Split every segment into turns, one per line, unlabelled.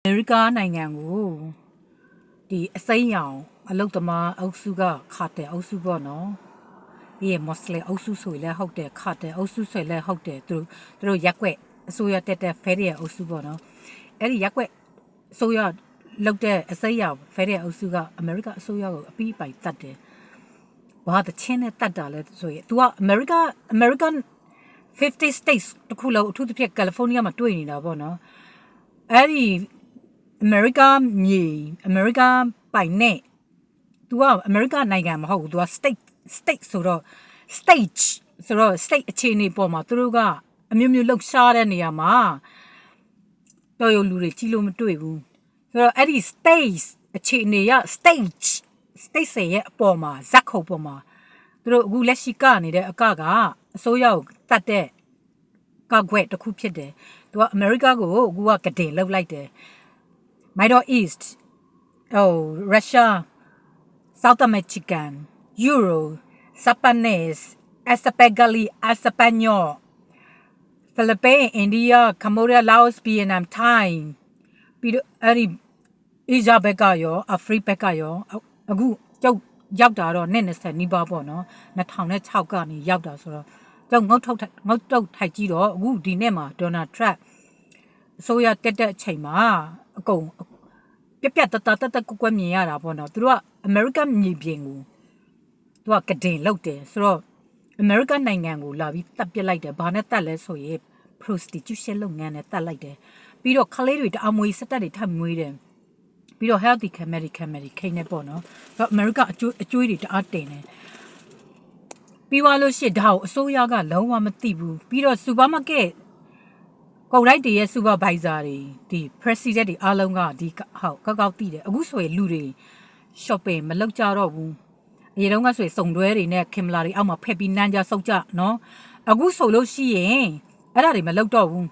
America နိုင်ငံကိုဒီအစိမ်းရောင်အလုတ်သမားအုပ်စုကခါတဲ့အုပ်စုပေါ့နော်ဒီမွတ်စလင်အုပ်စုဆိုလည်းဟုတ်တယ်ခါတဲ့အုပ်စုဆိုလည်းဟုတ်တယ်သူတို့ရက်ွက်အစိုးရတက်တဲ့ဖဲရီအုပ်စုပေါ့နော်အဲ့ဒီရက်ွက်အစိုးရလောက်တဲ့အစိမ်းရောင်ဖဲရီအုပ်စုကအမေရိကအစိုးရကိုအပြီးပိုင်တတ်တယ်ဘာတချင်းနဲ့တတ်တာလဲဆိုရင် तू က American 50 states တခုလုံးအထူးသဖြင့် California မှာတွေ့နေတာပေါ့နော်အဲ့ဒီAmerica မြေ America ပိုင်နဲ့ तू က America နိုင်ငံမဟုတ်ဘူး तू က state ဆိုတော့ state အခြေအနေပေါ်မှာသူတို့ကအမျိုးမျိုးလှုပ်ရှားတဲ့နေရာမှာတော်ရုံလူတွေကြီးလို့မတွေ့ဘူးဆိုတော့အဲ့ဒီ state အခြေအနေရ state ရဲ့အပေါ်မှာဇက်ခုပ်ပေါ်မှာသူတို့အခုလက်ရှိကနေတဲ့အကကအစိုးရကိုတတ်တဲ့ကကွက်တစ်ခုဖြစ်တယ်သူကအမေရိကကိုအခုကကတင်လှုပ်လိုက်တယ်Middle East, Russia, South American, Euro, Japanese, Espanol, Philippines, India, Cambodia, Laos, Vietnam, Thai ပြီးတော့အဲ့ဒီ Asia ဘက်ကရော Africa ဘက်ကရောအခုရောက်တာတော့20နီးပါးပေါ့နော်2006ကနေရောက်တာဆိုတော့ကျောင်းငုတ်တုတ်ထိုက်ကြီးတော့အခုဒီနေ့မှာ Donald Trump အစိုးရတက်တဲ့အချိန်မှာအကုန်ပြတ်တကွမြင်ရတာပေါ့နော်သူတို့က American မြေပြင်ကိုသူကကတင်လောက်တယ်ဆိုတော့ American နိုင်ငံကိုလာပြီးတပ်ပစ်လိုက်တယ်ဘာနဲ့တပ်လဲဆိုရင် prostitution လုပ်ငန်းနဲ့တပ်လိုက်တယ်ပြီးတော့ကလေးတွေတအမွေစက်တက်တွေထပ်မွေးတယ်ပြီးတော့ healthy camera ခိနေပေါ့နော်ဆိုတော့ America အကျွေးတွေတအားတင်တယ်ပြီးသွားလို့ရှိရင်ဒါကိုအစိုးရကလုံးဝမသိဘူးပြီးတော့ supermarketကုန်လိုက်တွေရဲ့ supervisor တွေဒီ president တွေအားလုံးကဒီဟုတ်ကောက်သိတယ်အခုဆိုရင်လူတွေ shopping မလုပ်ကြတော့ဘူးအရင်တုန်းကဆိုရင်စုံတွဲတွေနဲ့ခင်မလာတွေအောက်မှာဖက်ပြီးနန်းကြစုပ်ကြနော်အခုဆိုလို့ရှိရင်အဲ့ဒါတွေမလုပ်တော့ဘူး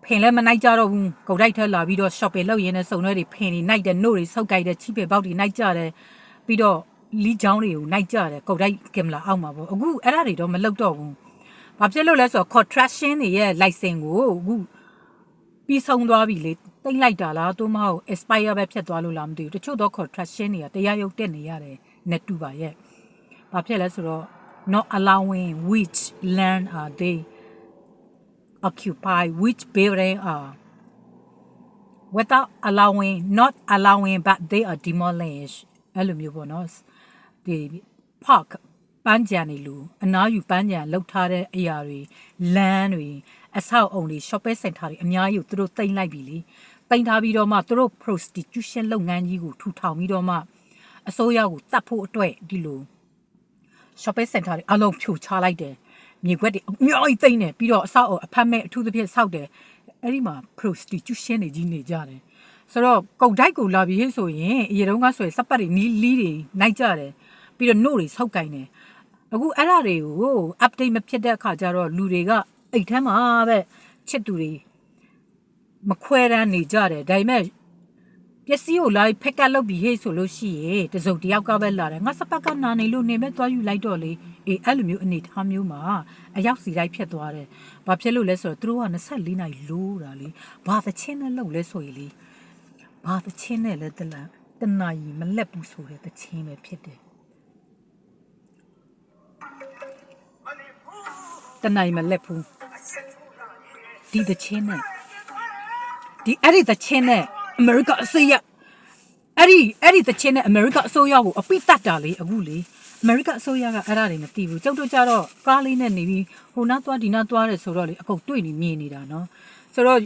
ဖင်လည်းမနိုင်ကြတော့ဘူးကုန်လိုက်ထဲလာပြီးတော့ shopping လုပ်ရင်းနဲ့စုံတွဲတွေဖင်တွေနိုင်တယ်နှုတ်တွေဆုပ်ကြိုက်တယ်ချိပေပေါက်တွေနိုင်ကြတယ်ပြီးတော့လီချောင်းတွေကိုနိုင်ကြတယ်ကုန်လိုက်ခင်မလာအောက်မှာပေါ့အခုအဲ့ဒါတွေတော့မလုပ်တော့ဘူးဘာဖြစ်လို့လဲဆိုတော့ contraction တွေရဲ့ license ကိုအခုပြီးဆုံးသွားပြီလေတိတ်လိုက်တာလားသို့မဟုတ် expire ပဲဖြစ်သွားလို့လားမသိဘူးတချို့တော့ contraction တွေကတရားရုပ်တက်နေရတယ်နဲ့တူပါရဲ့ဘာဖြစ်လဲဆိုတော့ not allowing which land are they occupy which building are without allowing not allowing but they are demolished အဲ့လိုမျိုးပေါ့နော်ဒီ parkပန်းကြံနေလူအနားယူပန်းကြံလောက်ထားတဲ့အရာတွေလမ်းတွေအဆောက်အုံတွေ shopping center တွေအများကြီးကိုသူတို့တိမ့်လိုက်ပြီလေတိမ့်ထားပြီးတော့မှသူတို့ prostitution လုပ်ငန်းကြီးကိုထူထောင်ပြီးတော့မှအစိုးရကိုတတ်ဖို့အတွက်ဒီလို shopping center တွေအလုံးဖြိုချလိုက်တယ်မြေခွက်တွေအများကြီးတိမ့်တယ်ပြီးတော့အဆောက်အဖတ်မဲ့အထူးသဖြင့်ဆောက်တယ်အဲ့ဒီမှာ prostitution တွေကြီးနေကြတယ်ဆိုတော့ကုန်တိုက်ကိုလာပြီးဆိုရင်အရင်တုန်းကဆိုရင်စပတ်တွေနီးလီးတွေနိုင်ကြတယ်ပြီးတော့နှုတ်တွေဆောက်ကင်တယ်အခုအဲ့ဒါတွေကို update မဖြစ်တဲ့အခါကျတော့လူတွေကအိတ်ထဲမှာပဲချစ်သူတွေမခွဲတမ်းနေကြတယ်ဒါပေမဲ့ပစ္စည်းကိုလာဖက်ကလုပ်ပြီးဟေ့ဆိုလို့ရှိရင်တစုံတယောက်ကပဲလာတယ်ငါစပတ်ကနာနေလို့နေမဲ့သွားယူလိုက်တော့လေအေးအဲ့လိုမျိုးအနေထားမျိုးမှာအရောက်စီလိုက်ဖြစ်သွားတယ်ဘာဖြစ်လို့လဲဆိုတော့သူတို့က24နိုင်လိုးတာလေဘာသချင်းနဲ့လုပ်လဲဆိုရင်လေဘာသချင်းနဲ့လဲတနာကြီးမလက်ဘူးဆိုတဲ့သချင်းပဲဖြစ်တယ်တနိုင်မလက်ဘူးဒီတချင်းနဲ့ဒီအဲ့ဒီတချင်းနဲ့အမေရိကအစိုးရအဲ့ဒီတချင်းနဲ့အမေရိကအစိုးရကိုအပိတတ်တာလေအခုလေအမေရိကအစိုးရကအဲ့ဒါတွေမသိဘူးကျုပ်တို့ကြတော့ကားလေးနဲ့နေပြီးဟိုနားသွားဒီနားသွားတယ်ဆိုတော့လေအကုန်တွေ့နေမြင်နေတာနော်ဆိုတော့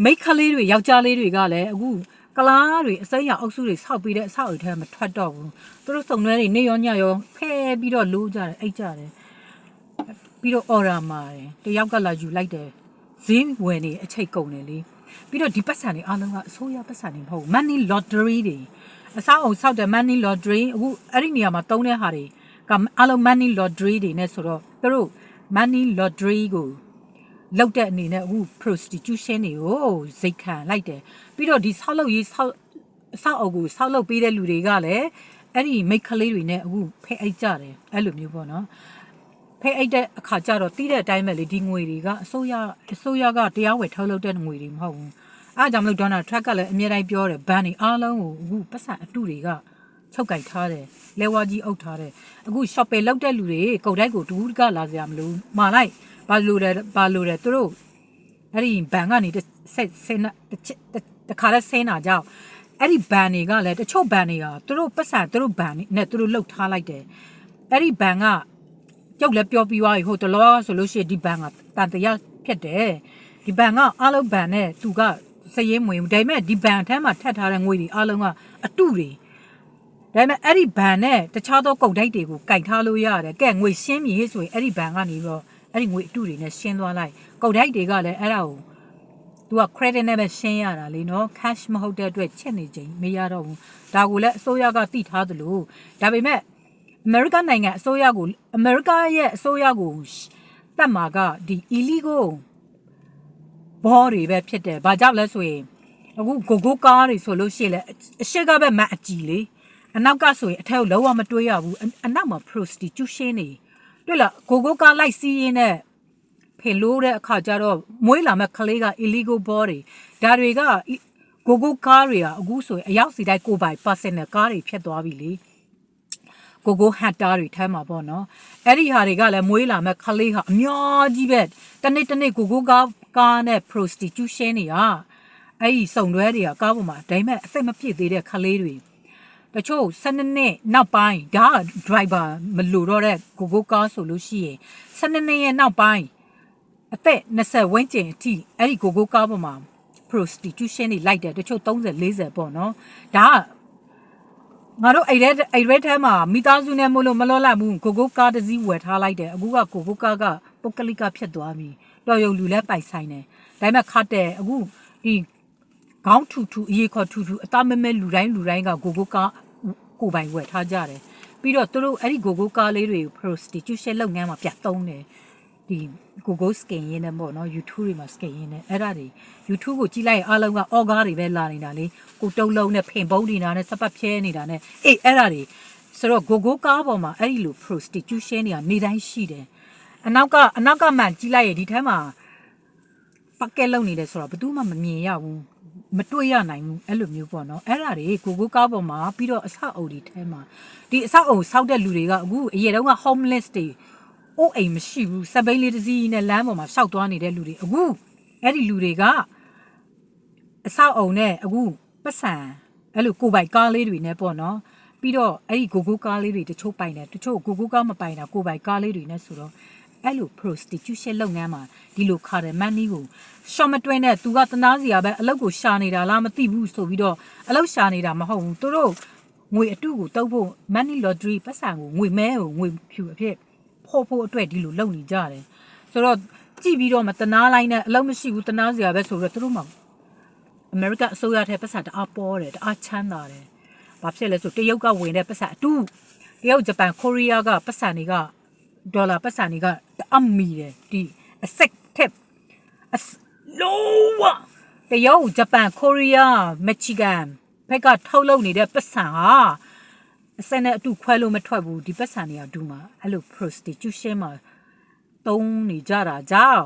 မိတ်ကလေးတွေယောက်ျားလေးတွေကလည်းအခုကလားတွေအစိမ်းရအုပ်စုတွေဆောက်ပြီးတဲ့အဆောက်အထဲမှာမထွက်တော့ဘူးသူတို့စုံတွဲတွေနေရောညရောဖဲပြီးတော့လိုးကြတယ်အိတ်ကြတယ်ပြီးတော့ order မှာတယ်တယောက်ကလာယူလိုက်တယ်ဈေးဝယ်နေအချိတ်ကုန်တယ်လေပြီးတော့ဒီပတ်စံတွေအားလုံးကအစိုးရပတ်စံတွေမဟုတ် money lottery တွေအစားအောင်ဆောက်တဲ့ money lottery အခုအဲ့ဒီနေရာမှာတုံးတဲ့ဟာတွေကအားလုံး money lottery တွေနဲ့ဆိုတော့သူတို့ money lottery ကိုလောက်တဲ့အနေနဲ့အခု prostitution တွေကိုဇိတ်ခံလိုက်တယ်ပြီးတော့ဒီဆောက်လုပ်ရေးဆောက်အုပ်ကိုဆောက်လုပ်ပေးတဲ့လူတွေကလည်းအဲ့ဒီမိတ်ကလေးတွေနဲ့အခုဖဲအိတ်ကြတယ်အဲ့လိုမျိုးပေါ့နော်ဖဲအိတ်တဲ့အခါကျတော့တီးတဲ့အတိုင်းပဲလေဒီငွေတွေကအစိုးရကတရားဝယ်ထုတ်လုပ်တဲ့ငွေတွေမဟုတ်ဘူး အားကြောင့်မလို့ဒေါ်နယ်ထရက်ကလည်းအမြဲတမ်းပြောတယ်ဘန်နေအားလုံးကိုအခုပတ်စံအတုတွေကချုပ်ကြိုက်ထားတယ်လဲဝါကြီးအုပ်ထားတယ်အခု shopping လောက်တဲ့လူတွေကုန်တိုက်ကိုတူးကလာစရာမလိုမာလိုက်ဘာလို့လဲသူတို့အဲ့ဒီဘန်ကနေတခါလဲဆင်းတာကြောင့်အဲ့ဒီဘန်တွေကလည်းတချို့ဘန်တွေကသူတို့ပတ်စံသူတို့ဘန်နဲ့သူတို့လှုပ်ထားလိုက်တယ်အဲ့ဒီဘန်ကကျုပ်လည်းပြောပြီးသွားပြီဟိုတလောဆိုလို့ရှိရင်ဒီဘန်ကတန်တရားဖြစ်တယ်ဒီဘန်ကအလုံးဘန်နဲ့သူကစည်ရင်မွေဒါပေမဲ့ဒီဘန်ထဲမှာထပ်ထားတဲ့ငွေတွေအလုံးကအတုတွေဒါပေမဲ့အဲ့ဒီဘန်နဲ့တခြားသောကုန်တိုက်တွေကိုကင်ထားလို့ရတယ်ကဲငွေရှင်းပြီဆိုရင်အဲ့ဒီဘန်ကနေပြီးတော့အဲ့ဒီငွေအတုတွေနဲ့ရှင်းသွားလိုက်ကုန်တိုက်တွေကလည်းအဲ့ဒါကိုသူက credit နဲ့ပဲရှင်းရတာလေနော် cash မဟုတ်တဲ့အတွက်ချက်နေချိန်မရတော့ဘူးဒါကိုလည်းအစိုးရကသိထားသလိုဒါပေမဲ့အမေရိကန်နိုင်ငံအစိုးရကိုအမေရိကရဲ့အစိုးရကိုတတ်မှာကဒီ illegal ဘောတွေပဲဖြစ်တယ်ဘာကြောင့်လဲဆိုရင်အခုကိုကားတွေဆိုလို့ရှိရင်လည်းအရှိကပဲမအကြည့်လေအနောက်ကဆိုရင်အထက်ကိုလုံးဝမတွေးရဘူးအနောက်မှာ prostitution တွေတွေ့လားကိုကားလိုက်စီးရင်းနဲ့ဖင်လို့တဲ့အခါကျတော့မွေးလာမဲ့ကလေးက illegal ဘောတွေဒါတွေကကိုကားတွေကအခုဆိုရင်အရောက်စီတိုင်းကိုပိုင် personal ကားတွေဖြစ်သွားပြီလေကိုဟတ်တာတွေထဲမှာပေါ့နော်အဲ့ဒီဟာတွေကလည်းမွေးလာမဲ့ကလေးဟာအများကြီးပဲတနေ့ကိုကားနဲ့ prostitution တွေကအဲ့ဒီစုံတွဲတွေကကားပေါ်မှာဒါပေမဲ့အသက်မပြည့်သေးတဲ့ကလေးတွေတချို့12နှစ်နောက်ပိုင်းဒါ driver မလို့တော့တဲ့ကိုကားဆိုလို့ရှိရင်12နှစ်ရဲ့နောက်ပိုင်းအသက်20ဝန်းကျင်အထိအဲ့ဒီကိုကားပေါ်မှာ prostitution တွေလိုက်တယ်တချို့30 40ပေါ့နော်ဒါငါတို့အဲ့ရဲထဲမှာမိသားစုနဲ့မလို့မလောလိုက်ဘူးကိုကားတစ်စီးဝယ်ထားလိုက်တယ်အခုကကိုကားကပုတ်ကလိကဖြစ်သွားပြီတော်ရုံလူလဲပိုက်ဆိုင်တယ်ဒါပေမဲ့ခတ်တယ်အခုဒီခေါင်းထူအရေးခေါ်ထူအသားမဲလူတိုင်းကကိုကားကိုပိုင်ဝယ်ထားကြတယ်ပြီးတော့သူတို့အဲ့ဒီကိုကားလေးတွေကို prostitution လုပ်ငန်းမှာပြတ်သုံးတယ်ဒီကို skin ရင်းနဲ့ပေါ့နော် YouTube တွေမှာ skin ရင်းနဲ့အဲ့ဒါတွေ YouTube ကိုကြည့်လိုက်ရင်အားလုံးက အော်ကားတွေပဲလာနေတာလေကိုတုံးလုံးနဲ့ဖင်ပုံးနေတာနဲ့စပတ်ဖြဲနေတာနဲ့အေးအဲ့ဒါတွေဆိုတော့ကိုကားပေါ်မှာအဲ့ဒီလို prostitution တွေကနေတိုင်းရှိတယ်အနောက်ကမှန်ကြည့်လိုက်ရင်ဒီထဲမှာပတ်ကက်လုံနေတယ်ဆိုတော့ဘယ်သူမှမမြင်ရဘူးမတွေ့ရနိုင်ဘူးအဲ့လိုမျိုးပေါ့နော်အဲ့ဒါတွေကိုကားပေါ်မှာပြီးတော့အဆောက်အုံတွေထဲမှာဒီအဆောက်အုံဆောက်တဲ့လူတွေကအခုအရင်တုန်းက homeless တွေအိုးအိမ်မရှိဘူးစပိန်လေးတစ်စီးနဲ့လမ်းပေါ်မှာရှောက်သွားနေတဲ့လူတွေအခုအဲ့ဒီလူတွေကအဆောက်အုံနဲ့အခုပတ်စံအဲ့လိုကိုပိုင်ကားလေးတွေနဲ့ပေါ့နော်ပြီးတော့အဲ့ဒီကိုကားလေးတွေတချို့ပိုင်တယ်တချို့ကိုကားမပိုင်တာကိုပိုင်ကားလေးတွေနဲ့ဆိုတော့အဲ့လို prostitution လုပ်ငန်းမှာဒီလိုခါတယ်မန်နီကိုရှော့မတွင်းနဲ့သူကတနာစရာပဲအလုပ်ကိုရှာနေတာလားမသိဘူးဆိုပြီးတော့အလုပ်ရှာနေတာမဟုတ်ဘူးသူတို့ငွေအတုကိုတုပ်ဖို့ money lottery ပတ်စံကိုငွေမဲကိုငွေဖြူအဖြစ်ဖို့အတွက်ဒီလိုလုပ်နေကြတယ်ဆိုတော့ကြည့်ပြီးတော့မတနာလိုက်နဲ့အလုံးမရှိဘူးတနာစရာပဲဆိုတော့သူတို့မှအမေရိကအစိုးရထဲပတ်စံတအားပေါ်တယ်တအားချမ်းသာတယ်ဘာဖြစ်လဲဆိုတရုတ်ကဝင်တဲ့ပတ်စံအတူတရုတ်ဂျပန်ကိုရီးယားကပတ်စံတွေကဒေါ်လာပတ်စံတွေကအမီတယ်ဒီအစက်ထက်လုံးဝတရုတ်ဂျပန်ကိုရီးယားမက်ဆီကန်ဘက်ကထုတ်လုပ်နေတဲ့ပတ်စံဟာအစက်နဲ့အတူခွဲလို့မထွက်ဘူးဒီပတ်စံတွေကဒူမှာအဲ့လို prostitution မှာတုံးနေကြတာကြောင့်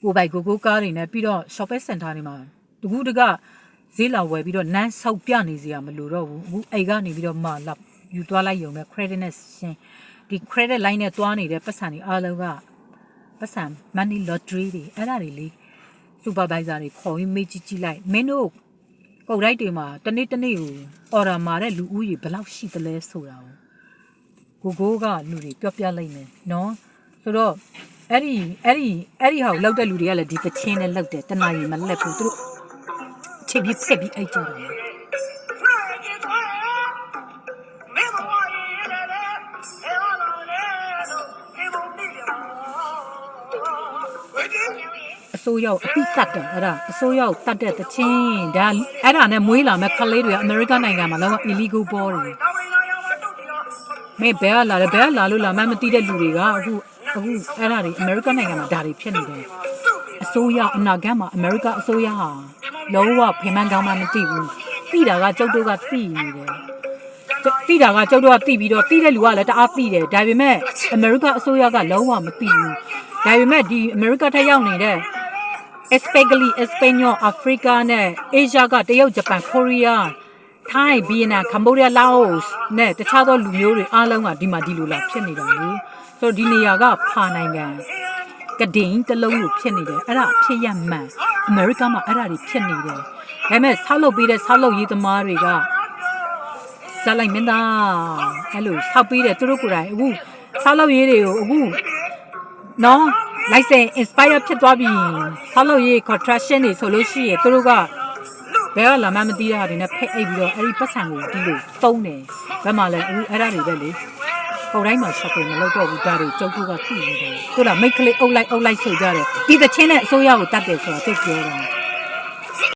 ကိုပိုင်ကိုကားတွေနဲ့ပြီးတော့ shopping center တွေမှာတကူတကဈေးလာဝယ်ပြီးတော့နန်းဆောက်ပြနေစရာမလိုတော့ဘူးအခုအိမ်ကနေပြီးတော့မှလာယူသွားလိုက်ရုံနဲ့ credit နဲ့ရှင်းဒီ credit line နဲ့တွားနေတဲ့ပတ်စံတွေအားလုံးကပတ်စံ money lottery တွေအဲ့ဒါတွေလေ supervisor တွေခေါ်ပြီးမေးကြည့်လိုက်မင်းတို့ကုန်တိုက်တွေမှာတနေ့ကို order မှာတဲ့လူဦးရေဘယ်လောက်ရှိသလဲဆိုတာကိုကလူတွေပြောပြလိုက်မယ်နော်ဆိုတော့အဲ့ဒီဟာကိုလောက်တဲ့လူတွေကလည်းဒီပချင်းနဲ့လောက်တယ်တနာရီမလက်ဘူးသူတို့ချိန်ပြီးဖက်ပြီးအိတ်ကြတယ်အစိုးရအပိတတ်တယ်အဲ့ဒါအစိုးရတတ်တဲ့တချင်းဒါအဲ့ဒါနဲ့မွေးလာမဲ့ကလေးတွေကအမေရိကန်နိုင်ငံမှာလောက illegal ပေါ်တယ်မင်းဘယ်လာလို့လာမှမသိတဲ့လူတွေကအခုအဲ့ဒါတွေအမေရိကန်နိုင်ငံမှာဒါတွေဖြစ်နေတယ်အစိုးရအနာဂတ်မှာအမေရိကအစိုးရဟာလုံးဝဖေမှန်းကောင်းမှမသိဘူးသိတာကကျုပ်တို့ကသိနေတယ်သိတာကကျုပ်တို့ကသိပြီးတော့သိတဲ့လူကလည်းတအားသိတယ်ဒါပေမဲ့အမေရိကအစိုးရကလုံးဝမသိဘူးဒါပေမဲ့ဒီအမေရိကထက်ရောက်နေတဲ့ especially Español Africa နဲ့ Asia ကတရုတ်ဂျပန် Korea ထိုင်းဗီယက်နမ်ကမ္ဘောဒီးယားလာအိုနဲ့တခြားသောလူမျိုးတွေအားလုံးကဒီမှာဒီလိုလာဖြစ်နေတာလေဆိုတော့ဒီနေရာကဖာနိုင်ငံကဒင်းတလုံးလို့ဖြစ်နေတယ်အဲ့ဒါဖြစ်ရမှန်အမေရိကမှာအဲ့ဒါတွေဖြစ်နေတယ်ဒါပေမဲ့ဆောက်လုပ်ပြီးတဲ့ဆောက်လုပ်ရေးသမားတွေကဇာလိုက်မင်းသားအဲ့လိုဆောက်ပြီးတဲ့သူတို့ကိုယ်တိုင်အခုဆောက်လုပ်ရေးတွေကိုအခုနော် license expire ဖြစ်သွားပြီဆောက်လုပ်ရေး contraction တွေဆိုလို့ရှိရင်သူတို့ကဘယ်ကလာမှမသိတဲ့ဟာတွေနဲ့ဖက်အိပ်ပြီးတော့အဲ့ဒီပတ်စံကိုဒီလိုတုံးတယ်ဘယ်မှာလဲအခုအဲ့ဒါတွေပဲလေပုံတိုင်းမှာ shopping မလုပ်တော့ဘူးဒါတွေကျုပ်တို့ကသိနေတယ်သူကမိတ်ကလေးအုပ်လိုက်ဆိုကြတယ်ဒီသချင်းနဲ့အစိုးရကိုတတ်တယ်ဆိုတာသိပြောတာ